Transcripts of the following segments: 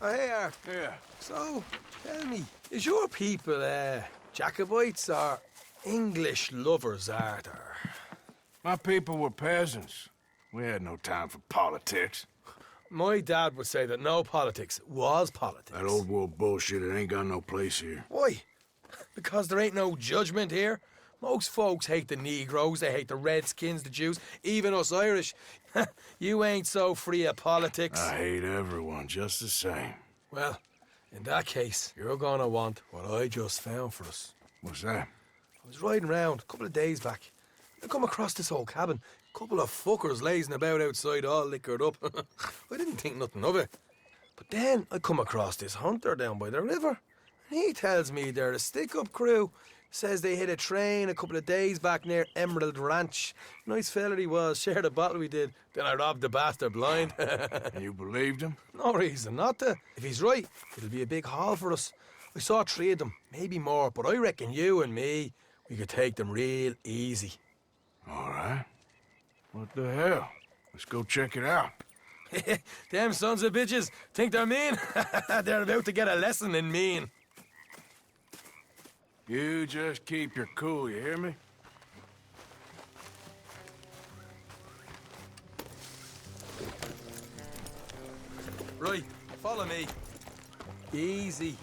Oh, hey, Art. Yeah. So, tell me, is your people, Jacobites or English lovers, Art? Or... My people were peasants. We had no time for politics. My dad would say that no politics was politics. That old world bullshit, it ain't got no place here. Why? Because there ain't no judgment here. Most folks hate the Negroes, they hate the Redskins, the Jews, even us Irish. You ain't so free of politics. I hate everyone just the same. Well, in that case, you're gonna want what I just found for us. What's that? I was riding around a couple of days back. I come across this old cabin. A couple of fuckers lazing about outside all liquored up. I didn't think nothing of it. But then I come across this hunter down by the river. And he tells me they're a stick-up crew. Says they hit a train a couple of days back near Emerald Ranch. Nice fella he was, shared a bottle we did. Then I robbed the bastard blind. You believed him? No reason not to. If he's right, it'll be a big haul for us. I saw 3 of them, maybe more, but I reckon you and me, we could take them real easy. All right. What the hell? Let's go check it out. Them sons of bitches think they're mean. They're about to get a lesson in mean. You just keep your cool, you hear me? Right, follow me. Easy.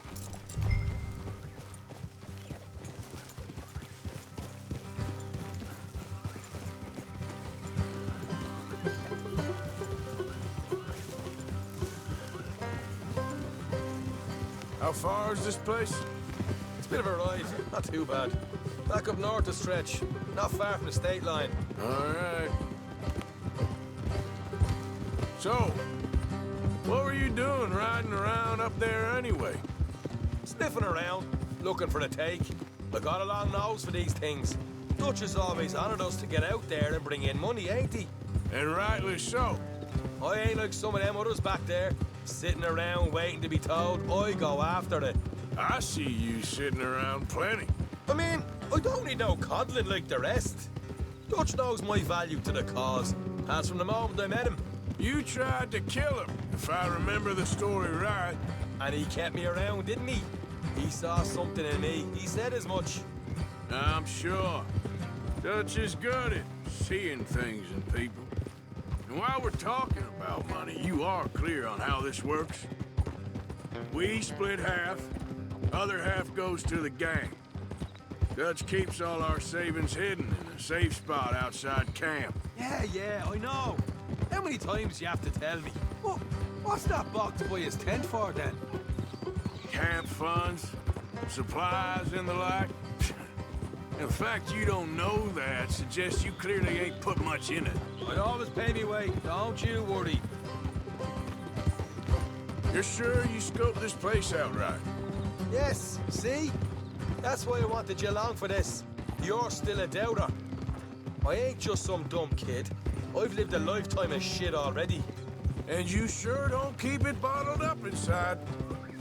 How far is this place? It's a bit of a ride, not too bad. Back up north a stretch, not far from the state line. All right. So, what were you doing riding around up there anyway? Sniffing around, looking for the take. I got a long nose for these things. Dutch has always honoured us to get out there and bring in money, ain't he? And rightly so. I ain't like some of them others back there, sitting around waiting to be told. I go after it. I see you sitting around plenty. I mean, I don't need no coddling like the rest. Dutch knows my value to the cause, as from the moment I met him. You tried to kill him, if I remember the story right. And he kept me around, didn't he? He saw something in me. He said as much. I'm sure. Dutch is good at seeing things in people. And while we're talking about money, you are clear on how this works. We split half, other half goes to the gang. Dutch keeps all our savings hidden in a safe spot outside camp. Yeah, I know. How many times you have to tell me? What's that box by his tent for, then? Camp funds, supplies and the like. The fact you don't know that suggests you clearly ain't put much in it. I always pay me way, don't you worry. You're sure you scoped this place out right? Yes, see? That's why I wanted you along for this. You're still a doubter. I ain't just some dumb kid. I've lived a lifetime of shit already. And you sure don't keep it bottled up inside.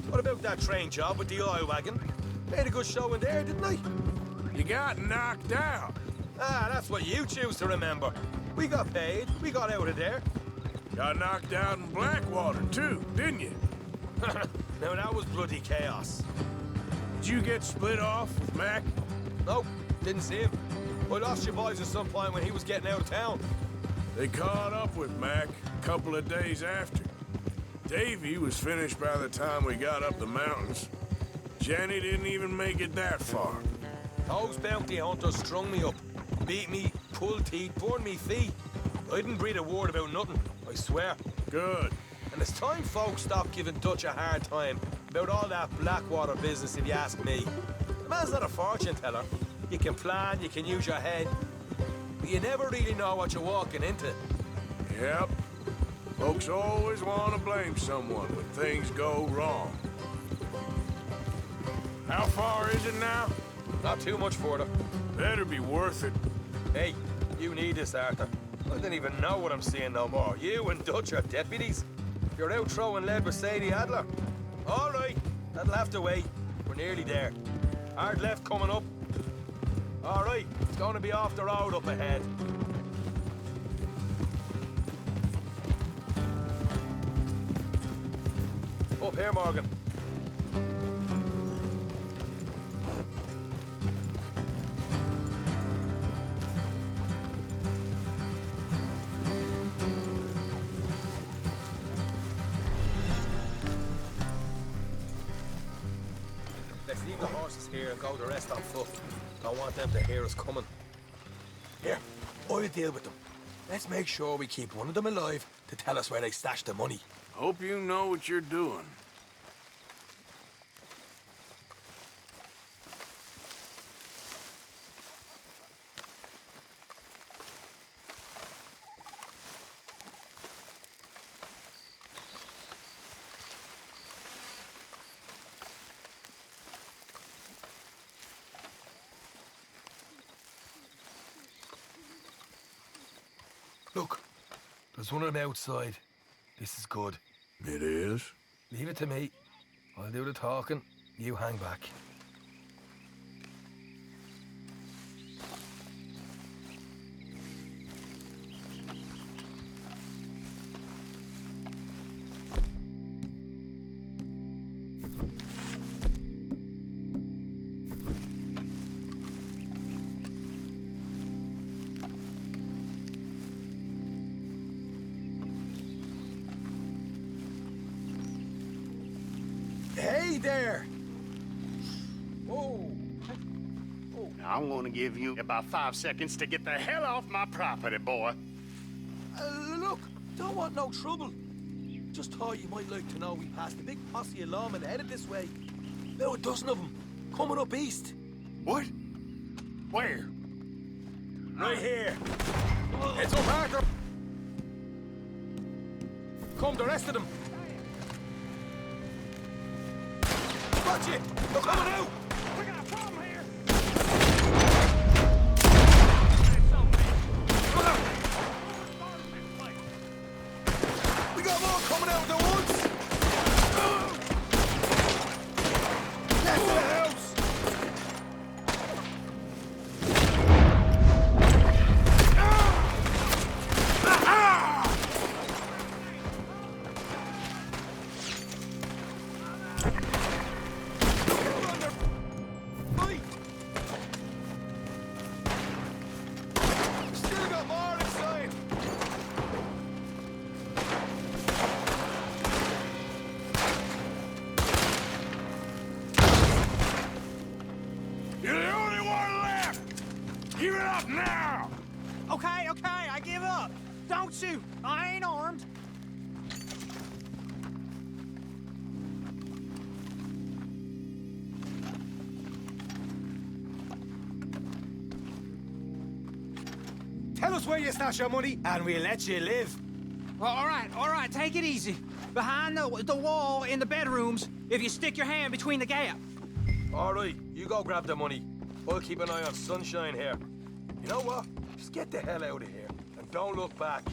What about that train job with the oil wagon? Made a good show in there, didn't I? You got knocked out. Ah, that's what you choose to remember. We got paid. We got out of there. Got knocked out in Blackwater, too, didn't you? Now, that was bloody chaos. Did you get split off with Mac? Nope, didn't see him. I lost your boys at some point when he was getting out of town. They caught up with Mac a couple of days after. Davy was finished by the time we got up the mountains. Jenny didn't even make it that far. Those bounty hunters strung me up, beat me, pulled teeth, burned me feet. I didn't breathe a word about nothing, I swear. Good. And it's time folks stop giving Dutch a hard time about all that Blackwater business, if you ask me. The man's not a fortune teller. You can plan, you can use your head, but you never really know what you're walking into. Yep. Folks always want to blame someone when things go wrong. How far is it now? Not too much further. Better be worth it. Hey, you need this, Arthur. I don't even know what I'm seeing no more. You and Dutch are deputies. You're out throwing lead with Sadie Adler. All right, that'll have to wait. We're nearly there. Hard left coming up. All right, it's going to be off the road up ahead. Up Up here, Morgan. Let's leave the horses here and go the rest on foot. Don't want them to hear us coming. Here, I'll deal with them. Let's make sure we keep one of them alive to tell us where they stashed the money. Hope you know what you're doing. Look, there's one on the outside. This is good. It is? Leave it to me. I'll do the talking. You hang back. Hey there! Whoa! I'm gonna give you about 5 seconds to get the hell off my property, boy. Look, don't want no trouble. Just thought you might like to know we passed a big posse of lawmen headed this way. About a dozen of them, coming up east. What? Where? Right here. It's up, Arthur. Come, the rest of them. Watch it! They're coming out! We got a problem here! We got more coming out of the woods! Left of the house! Still got more inside! You're the only one left! Give it up now! Okay, I give up. Don't shoot. I ain't armed. Tell us where you stash your money, and we'll let you live. Well, all right, take it easy. Behind the wall in the bedrooms, if you stick your hand between the gap. All right, you go grab the money. I'll keep an eye on Sunshine here. You know what? Just get the hell out of here, and don't look back.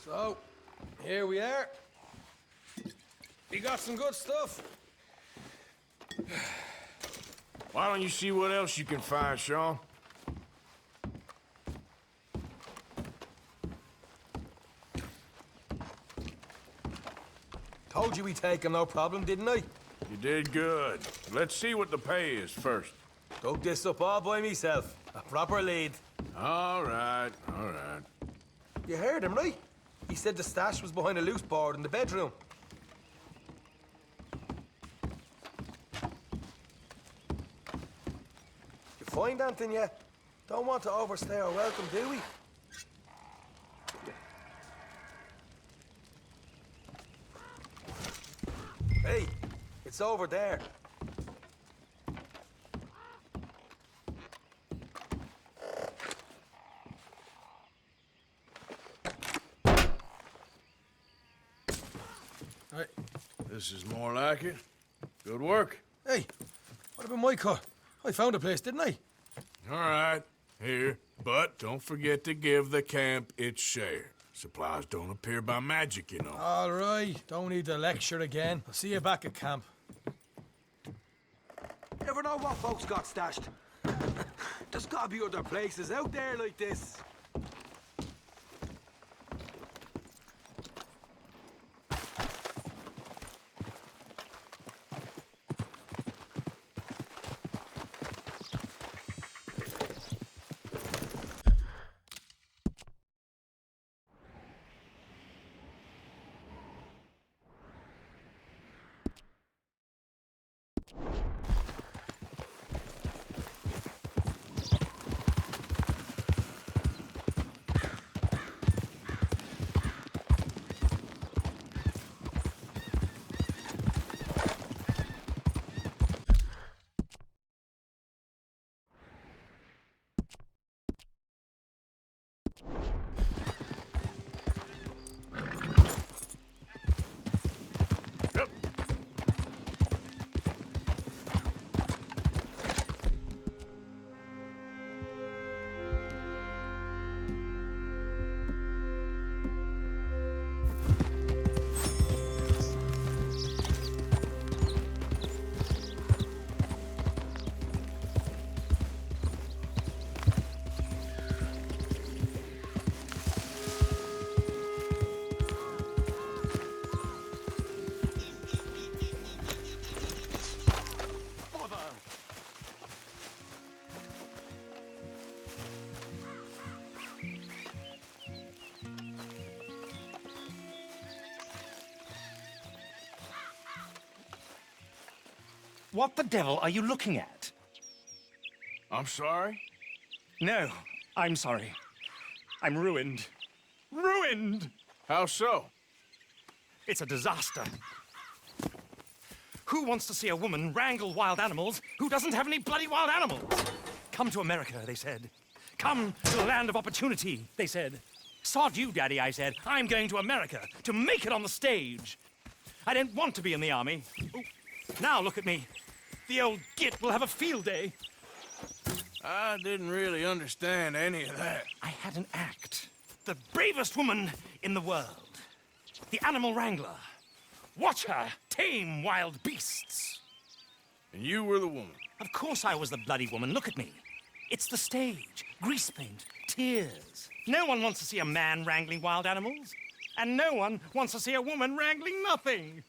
So, here we are. We got some good stuff. Why don't you see what else you can find, Sean? Told you we'd take him, no problem, didn't I? You did good. Let's see what the pay is first. Dug this up all by myself. A proper lead. All right, all right. You heard him, right? He said the stash was behind a loose board in the bedroom. You find anything yet? Don't want to overstay our welcome, do we? Hey, it's over there. Hey, this is more like it. Good work. Hey, what about my cut? I found a place, didn't I? All right, here. But don't forget to give the camp its share. Supplies don't appear by magic, you know. All right, don't need the lecture again. I'll see you back at camp. never know what folks got stashed. There's gotta be other places out there like this. What the devil are you looking at? I'm sorry? No, I'm sorry. I'm ruined. Ruined! How so? It's a disaster. Who wants to see a woman wrangle wild animals who doesn't have any bloody wild animals? Come to America, they said. Come to the land of opportunity, they said. Sod you, Daddy, I said. I'm going to America to make it on the stage. I don't want to be in the army. Ooh. Now look at me. The old git will have a field day. I didn't really understand any of that. I had an act. The bravest woman in the world. The animal wrangler. Watch her tame wild beasts. And you were the woman. Of course I was the bloody woman. Look at me. It's the stage. Grease paint. Tears. No one wants to see a man wrangling wild animals. And no one wants to see a woman wrangling nothing.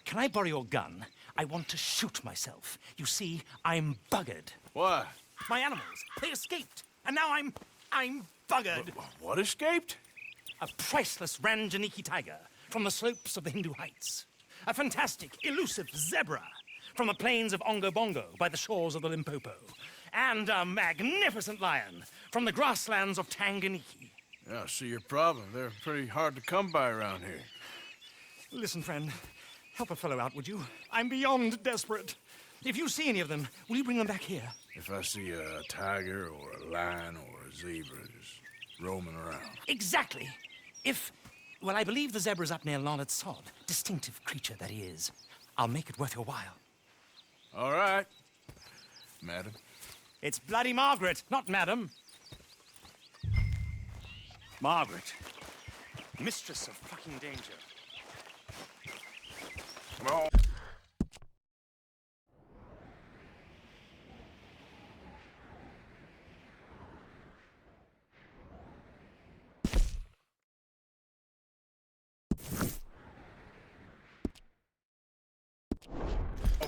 Can I borrow your gun? I want to shoot myself. You see, I'm buggered. Why? My animals, they escaped. And now I'm buggered. What escaped? A priceless Ranjaniki tiger from the slopes of the Hindu Heights. A fantastic, elusive zebra from the plains of Ongo Bongo by the shores of the Limpopo. And a magnificent lion from the grasslands of Tanganyika. Yeah, I see your problem. They're pretty hard to come by around here. Listen, friend, help a fellow out, would you? I'm beyond desperate. If you see any of them, will you bring them back here? If I see a tiger or a lion or a zebra just roaming around. Exactly. Well, I believe the zebra's up near Larned Sod. Distinctive creature that he is. I'll make it worth your while. All right, madam. It's bloody Margaret, not madam. Margaret. Mistress of fucking danger. Come on.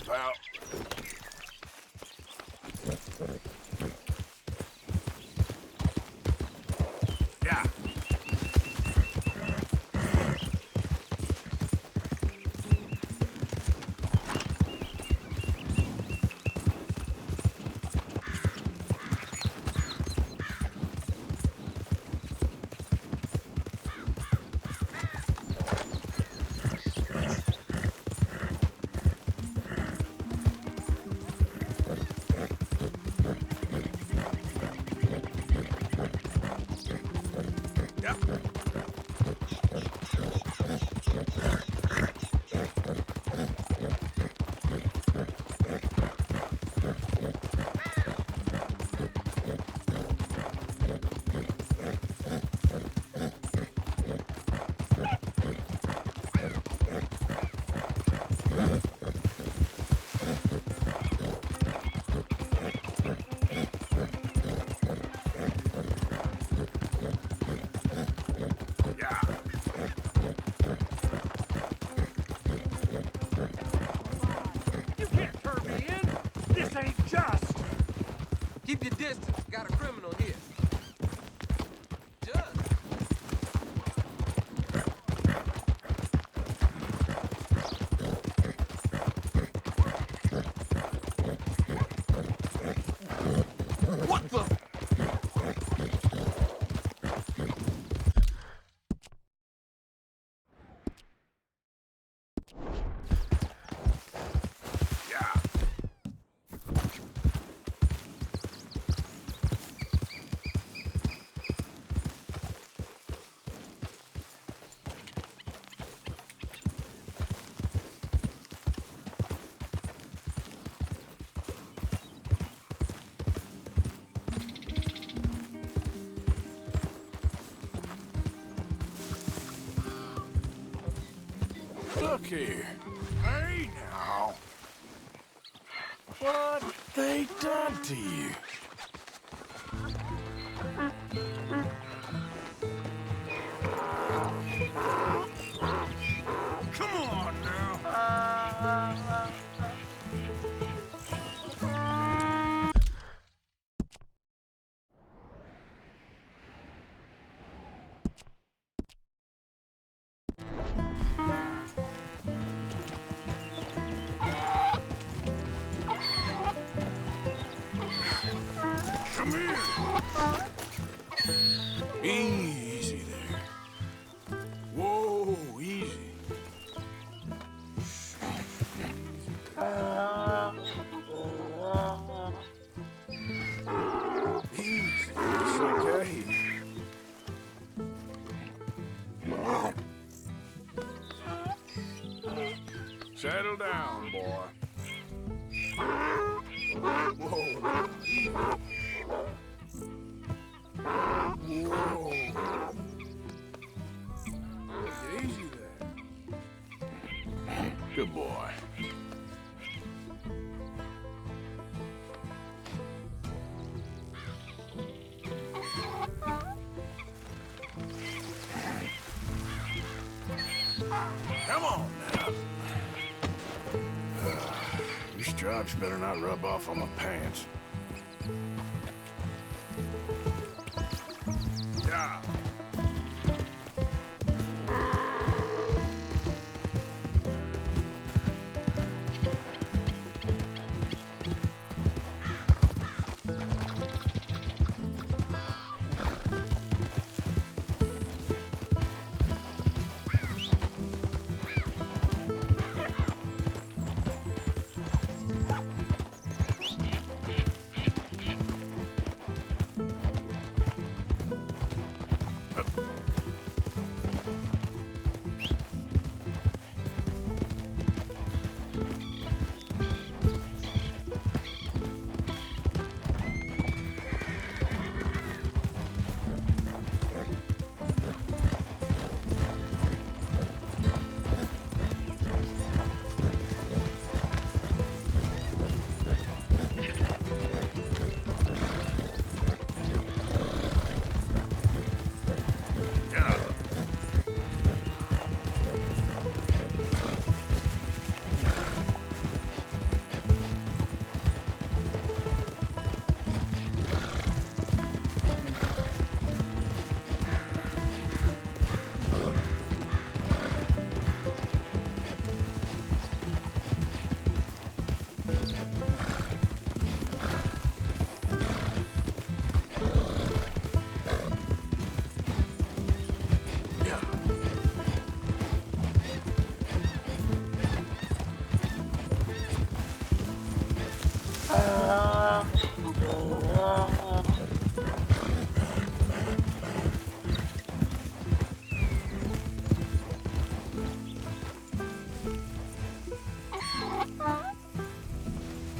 Pal. Yeah. Look here. Hey, now. What they done to you? Come on now. Come here. Easy there. Whoa, easy. Easy. It's okay. Settle down, boy. Whoa. Whoa. Easy there. Good boy. Come on now. These stripes better not rub off on my pants. Yeah.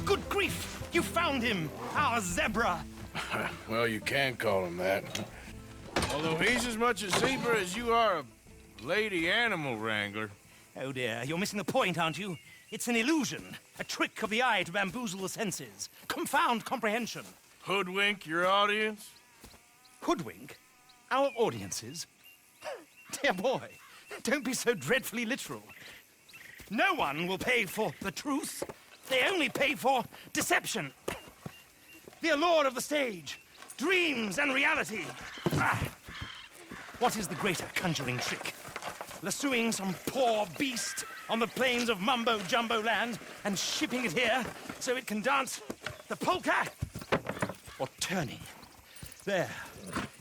Good grief! You found him! Our zebra! Well, you can call him that. Although he's as much a zebra as you are a lady animal wrangler. Oh dear, you're missing the point, aren't you? It's an illusion, a trick of the eye to bamboozle the senses, confound comprehension. Hoodwink your audience? Hoodwink? Our audiences? Dear boy, don't be so dreadfully literal. No one will pay for the truth. They only pay for deception. The allure of the stage, dreams and reality. Ah. What is the greater conjuring trick? Lassoing some poor beast on the plains of mumbo-jumbo land and shipping it here so it can dance the polka? Or turning, there,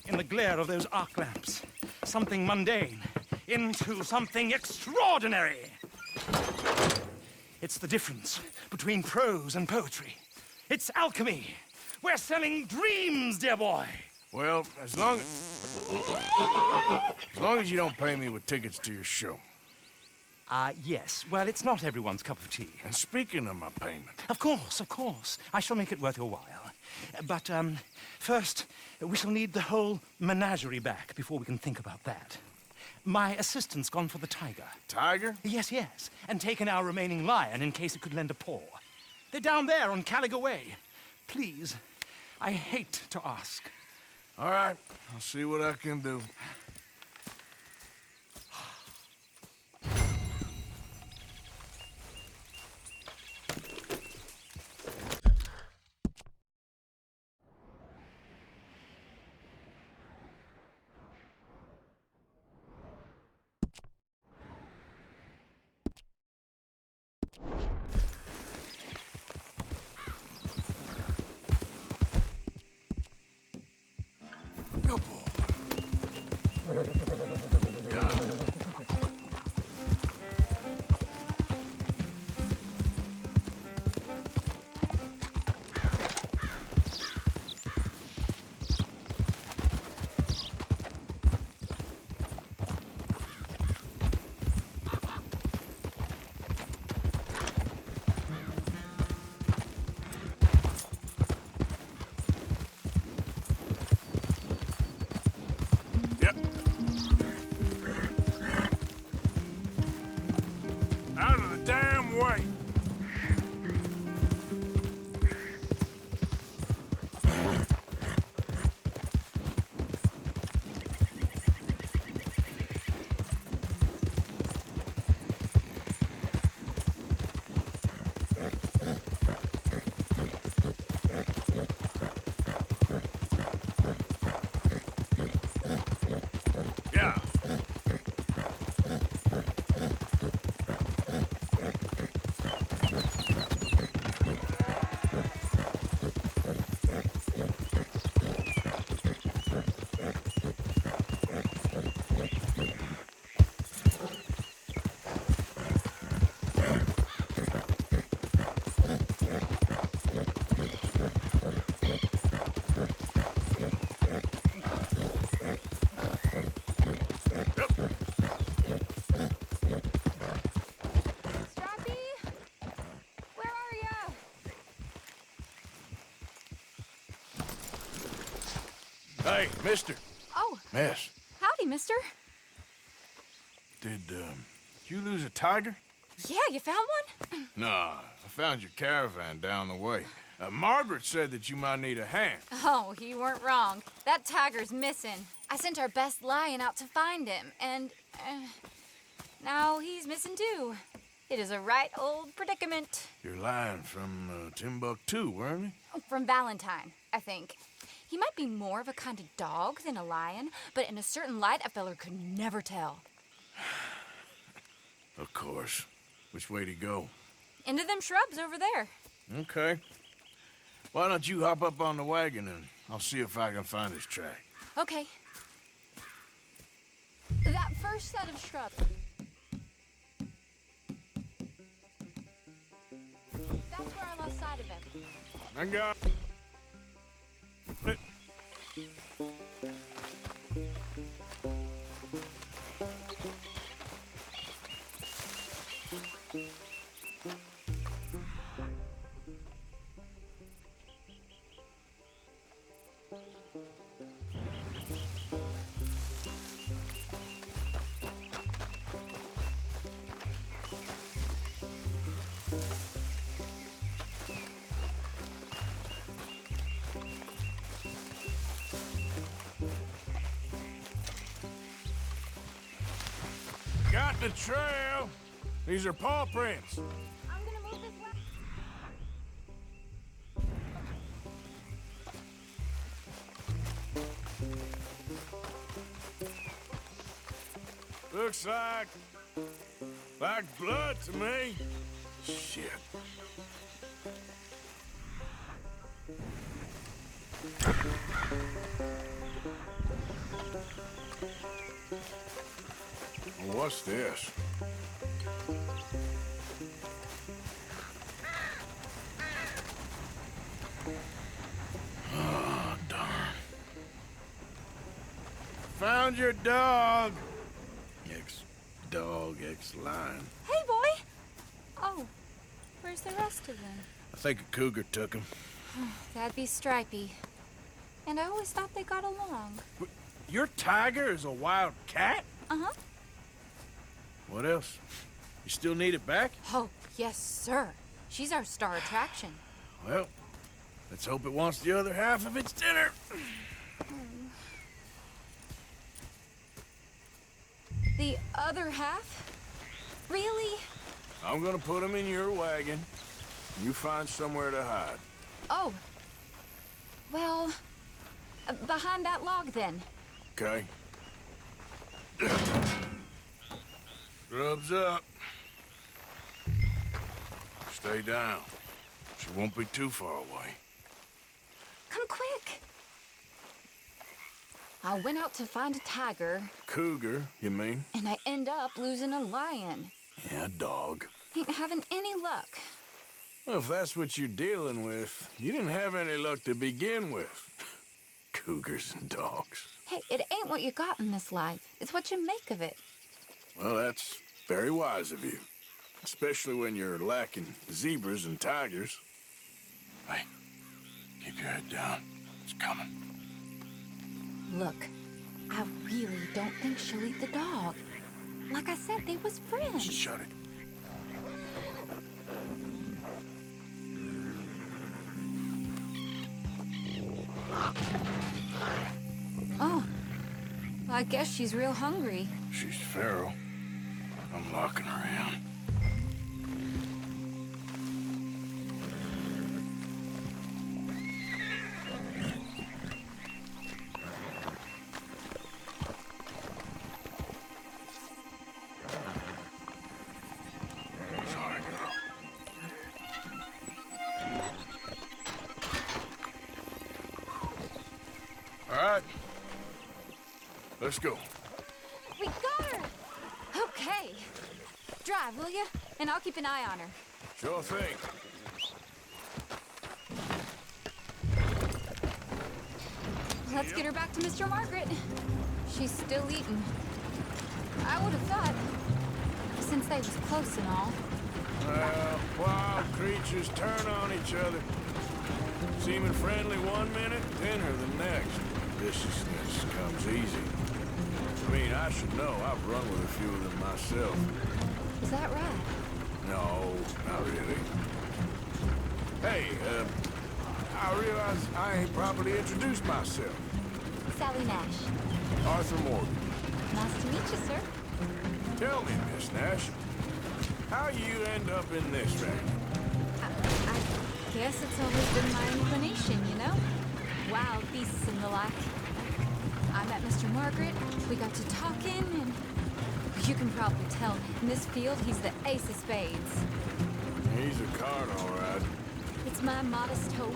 in the glare of those arc lamps, something mundane into something extraordinary? It's the difference between prose and poetry. It's alchemy. We're selling dreams, dear boy. Well, as long as you don't pay me with tickets to your show. Yes. Well, it's not everyone's cup of tea. And speaking of my payment... Of course. I shall make it worth your while. But, first, we shall need the whole menagerie back before we can think about that. My assistant's gone for the tiger. Tiger? Yes, yes, and taken our remaining lion in case it could lend a paw. They're down there on Caliga Way. Please, I hate to ask. All right, I'll see what I can do. Good boy. Yep. Out of the damn way. Yeah. Strappy? Where are ya? Hey, mister. Oh, Miss, howdy, mister. did you lose a tiger? Yeah, you found one? Nah, I found your caravan down the way. Margaret said that you might need a hand. Oh, you weren't wrong. That tiger's missing. I sent our best lion out to find him, and now he's missing too. It is a right old predicament. You're lying from Timbuktu, weren't you? From Valentine, I think. He might be more of a kind of dog than a lion, but in a certain light, a feller could never tell. Of course. Which way to go? Into them shrubs over there. Okay. Why don't you hop up on the wagon and I'll see if I can find his track. Okay. That first set of shrubs. That's where I lost sight of him. I got it. Got the trail. These are paw prints. I'm gonna move this way. Looks like blood to me. Shit. What's this? Oh, darn. Found your dog. Ex-dog, ex-lion. Hey, boy! Oh, where's the rest of them? I think a cougar took him. That'd be Stripey. And I always thought they got along. Your tiger is a wild cat? Uh-huh. What else? You still need it back? Oh, yes, sir. She's our star attraction. Well, let's hope it wants the other half of its dinner. The other half? Really? I'm gonna put him in your wagon. You find somewhere to hide. Oh. Well, behind that log, then. Okay. Grub's up. Stay down. She won't be too far away. Come quick. I went out to find a tiger, Cougar, you mean? and I end up losing a lion. Yeah, dog. Ain't having any luck. Well, if that's what you're dealing with, you didn't have any luck to begin with. Cougars and dogs. Hey, it ain't what you got in this life. It's what you make of it. Well, that's very wise of you. Especially when you're lacking zebras and tigers. Hey, keep your head down. It's coming. Look, I really don't think she'll eat the dog. Like I said, they was friends. Shut it. Oh, I guess she's real hungry. She's feral. I'm locking her in. Sorry, girl. All right. Let's go. We got her! Okay. Drive, will you? And I'll keep an eye on her. Sure thing. Let's get her back to Mr. Margaret. She's still eating. I would have thought, since they was close and all. Well, wild creatures turn on each other. Seeming friendly one minute, dinner the next. Viciousness comes easy. I mean, I should know. I've run with a few of them myself. Is that right? No, not really. Hey, I realize I ain't properly introduced myself. Sally Nash. Arthur Morgan. Nice to meet you, sir. Tell me, Miss Nash, how you end up in this racket? I guess it's always been my inclination, you know? Wild beasts and the like. I met Mr. Margaret, we got to talking, and you can probably tell, in this field, he's the ace of spades. He's a card, all right. It's my modest hope,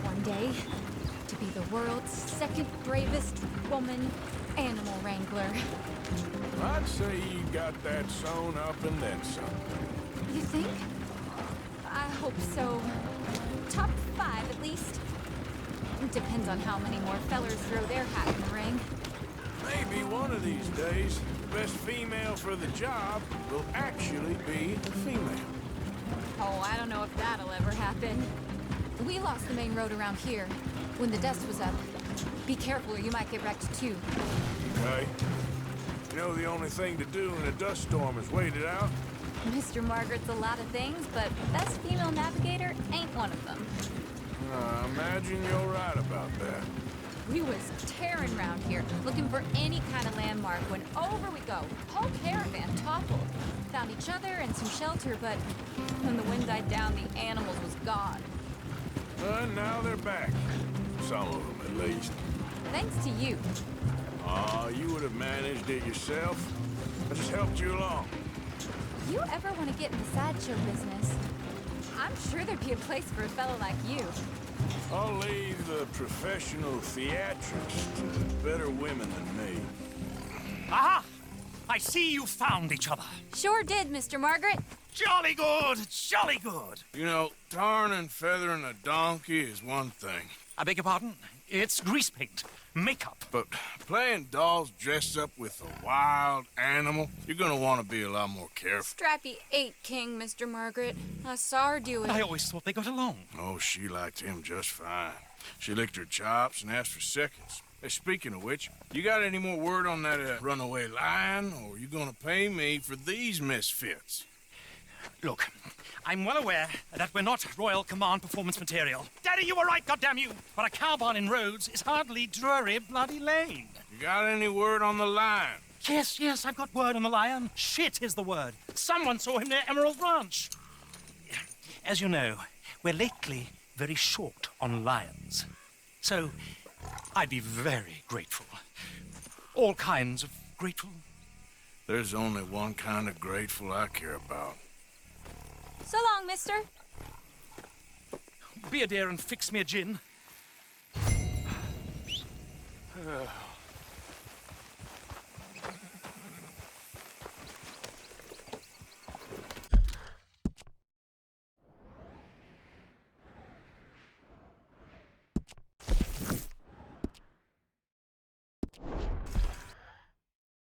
one day, to be the world's second bravest woman animal wrangler. I'd say you got that sewn up and then some. You think? I hope so. Top 5, at least. Depends on how many more fellers throw their hat in the ring. Maybe one of these days, the best female for the job will actually be a female. Oh, I don't know if that'll ever happen. We lost the main road around here when the dust was up. Be careful or you might get wrecked too. Okay? You know the only thing to do in a dust storm is wait it out? Mr. Margaret's a lot of things, but best female navigator ain't one of them. I imagine you're right about that. We was tearing around here, looking for any kind of landmark when over we go. Whole caravan toppled. Found each other and some shelter, but when the wind died down, the animals was gone. And now they're back. Some of them, at least. Thanks to you. You would have managed it yourself. I just helped you along. You ever want to get in the sideshow business? I'm sure there'd be a place for a fellow like you. I'll leave the professional theatrics to better women than me. Aha! I see you found each other. Sure did, Mr. Margaret. Jolly good, jolly good. You know, tarring and feathering a donkey is one thing. I beg your pardon? It's grease paint, makeup. But playing dolls dressed up with a wild animal, you're gonna want to be a lot more careful. Strappy ate King, Mr. Margaret. I saw her do it. I always thought they got along. Oh, she liked him just fine. She licked her chops and asked for seconds. Hey, speaking of which, you got any more word on that runaway lion, or you gonna pay me for these misfits? Look, I'm well aware that we're not Royal Command performance material. Daddy, you were right, goddamn you! But a cow barn in Rhodes is hardly Drury Bloody Lane. You got any word on the lion? Yes, I've got word on the lion. Shit is the word. Someone saw him near Emerald Ranch. As you know, we're lately very short on lions. So, I'd be very grateful. All kinds of grateful. There's only one kind of grateful I care about. So long, mister. Be a dear and fix me a gin.